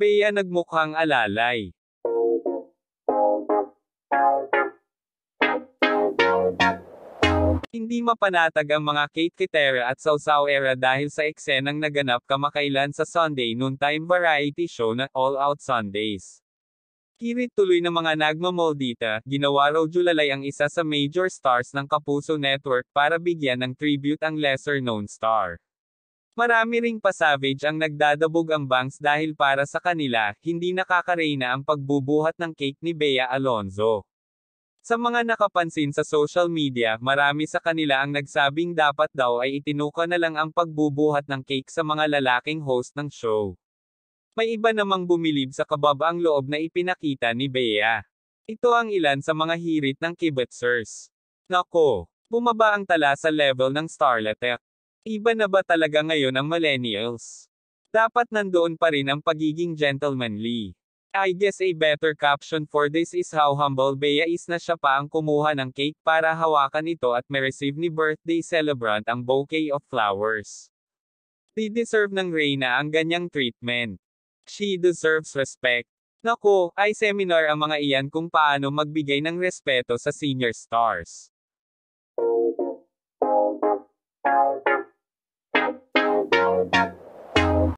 Bea nagmukhang alalay. Hindi mapanatag ang mga Kate Kitera at Sausaw era dahil sa eksenang naganap kamakailan sa Sunday noontime variety show na All Out Sundays. Hirit tuloy ng mga nagmamoldita, ginawa raw Julalay ang isa sa major stars ng Kapuso Network para bigyan ng tribute ang lesser-known star. Marami ring pa-savage ang nagdadabog ang bangs dahil para sa kanila, hindi nakakareyna ang pagbubuhat ng cake ni Bea Alonzo. Sa mga nakapansin sa social media, marami sa kanila ang nagsabing dapat daw ay itinuka na lang ang pagbubuhat ng cake sa mga lalaking host ng show. May iba namang bumilib sa kababaang loob na ipinakita ni Bea. Ito ang ilan sa mga hirit ng kibitzers. Nako, bumaba ang tala sa level ng starlet. Iba na ba talaga ngayon ang millennials? Dapat nandoon pa rin ang pagiging gentlemanly. I guess a better caption for this is how humble Bea is na siya pa ang kumuha ng cake para hawakan ito at ma-receive ni birthday celebrant ang bouquet of flowers. Di deserve ng Reyna ang ganyang treatment. She deserves respect. Nako, ay seminar ang mga iyan kung paano magbigay ng respeto sa senior stars.